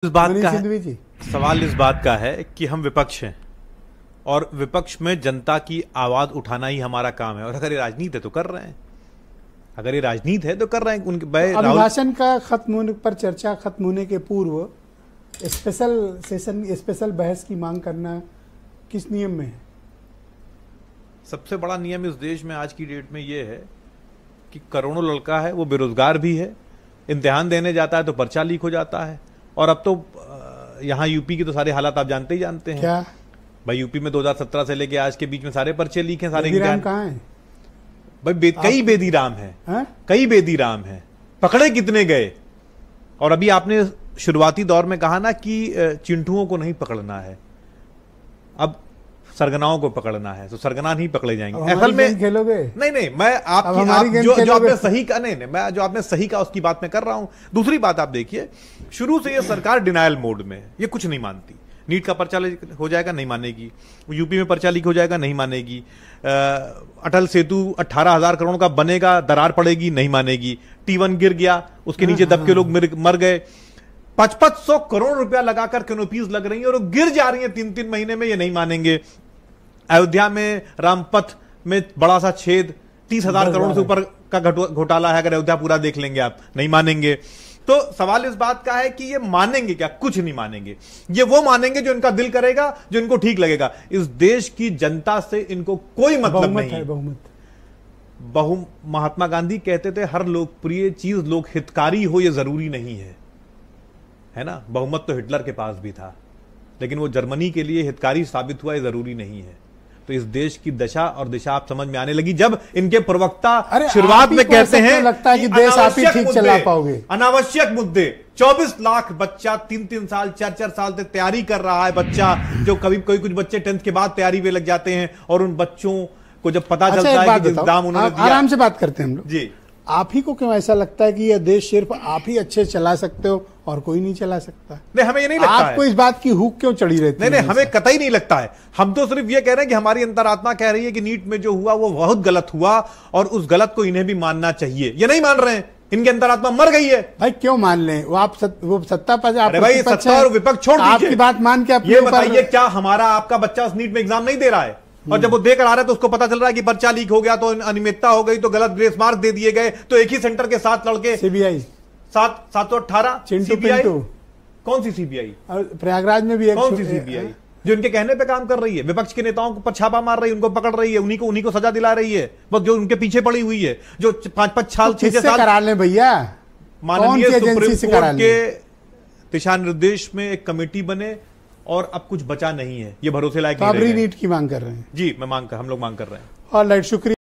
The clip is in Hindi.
इस बात का है, सवाल इस बात का है कि हम विपक्ष हैं और विपक्ष में जनता की आवाज उठाना ही हमारा काम है। और अगर ये राजनीति है तो कर रहे हैं, अगर ये राजनीति है तो कर रहे हैं। उनके अभिभाषण का खत्म होने पर चर्चा खत्म होने के पूर्व स्पेशल सेशन, स्पेशल बहस की मांग करना किस नियम में है? सबसे बड़ा नियम इस देश में आज की डेट में ये है कि करोड़ों लड़का है, वो बेरोजगार भी है, इम्तिहान देने जाता है तो पर्चा लीक हो जाता है। और अब तो यहाँ यूपी की तो सारे हालात आप जानते ही जानते हैं। क्या भाई यूपी में 2017 से लेके आज के बीच में सारे पर्चे लीक हैं, सारे इम्तिहान कहाँ है भाई? कई बेदीराम हैं, कई बेदीराम हैं, पकड़े कितने गए? और अभी आपने शुरुआती दौर में कहा ना कि चिंटुओं को नहीं पकड़ना है, अब सरगनाओं को पकड़ना है, तो सरगना नहीं पकड़े जाएंगे। असल में खेलोगे? नहीं, मैं आपकी जो आपने सही का नहीं, मैं जो आपने सही का उसकी बात मैं कर रहा हूं। दूसरी बात आप देखिए, शुरू से ये सरकार डिनायल मोड में है, ये कुछ नहीं मानती। नीट का पर्चा हो जाएगा, नहीं मानेगी। यूपी में पर्चा लीक हो जाएगा, नहीं मानेगी। अटल सेतु 18,000 करोड़ का बनेगा, दरार पड़ेगी, नहीं मानेगी। T1 गिर गया, उसके नीचे दब के लोग मर गए। 500 करोड़ रुपया लगाकर कैनोपीज लग रही है और वो गिर जा रही है 3-3 महीने में, ये नहीं मानेंगे। अयोध्या में रामपथ में बड़ा सा छेद, 30,000 करोड़ से ऊपर का घोटाला है, अगर अयोध्या पूरा देख लेंगे आप, नहीं मानेंगे। तो सवाल इस बात का है कि ये मानेंगे क्या? कुछ नहीं मानेंगे। ये वो मानेंगे जो इनका दिल करेगा, जो इनको ठीक लगेगा। इस देश की जनता से इनको कोई मतलब नहीं है। महात्मा गांधी कहते थे हर लोकप्रिय चीज लोक हितकारी हो ये जरूरी नहीं है ना। बहुमत तो हिटलर के पास भी था, लेकिन वो जर्मनी के लिए हितकारी साबित हुआ, ये जरूरी नहीं है। तो इस देश की दशा और दिशा आप समझ में आने लगी जब इनके प्रवक्ता शुरुआत में कहते हैं लगता है कि देश आप ही ठीक चला पाओगे। अनावश्यक मुद्दे, 24 लाख बच्चा 3-3 साल 4-4 साल से तैयारी कर रहा है बच्चा, जो कभी कुछ बच्चे 10th के बाद तैयारी में लग जाते हैं, और उन बच्चों को जब पता चलता है कि एग्जाम उन्होंने दिया। आराम से बात करते हैं हम लोग जी। आप ही को क्यों ऐसा लगता है कि यह देश सिर्फ आप ही अच्छे चला सकते हो और कोई नहीं चला सकता? नहीं, हमें ये नहीं लगता। आपको इस बात की हुक क्यों चढ़ी रहती है? नहीं, हमें कतई नहीं लगता है। हम तो सिर्फ ये कह रहे हैं कि हमारी अंतरात्मा कह रही है कि नीट में जो हुआ वो बहुत गलत हुआ और उस गलत को इन्हें भी मानना चाहिए। ये नहीं मान रहे हैं, इनकी अंतरात्मा मर गई है। भाई क्यों मान लें? वो आप वो सत्ता पर, अरे भाई सत्ता और विपक्ष छोड़ दीजिए, आपकी बात मान के ये बताइए, क्या हमारा आपका बच्चा उस नीट में एग्जाम नहीं दे रहा है? और जब वो देकर आ रहा है तो उसको पता चल रहा है कि पर्चा लीक हो गया, तो अनियमितता हो गई, तो गलत ग्रेस मार्क दे दिए गए, तो एक ही सेंटर के 7 लड़के, सीबीआई 718 सीबीआई। कौन सी सीबीआई? प्रयागराज में भी कौन सी सीबीआई जो इनके कहने पे काम कर रही है? विपक्ष के नेताओं पर छापा मार रही है, उनको पकड़ रही है, उन्हीं को सजा दिला रही है, बस जो उनके पीछे पड़ी हुई है, जो 5-5 साल 6 साल करा लें भैया। माननीय सुप्रीम कोर्ट के दिशा निर्देश में एक कमेटी बने और अब कुछ बचा नहीं है, ये भरोसे लायक नहीं। नीट की मांग कर रहे हैं? जी, हम लोग मांग कर रहे हैं। ऑलराइट, शुक्रिया।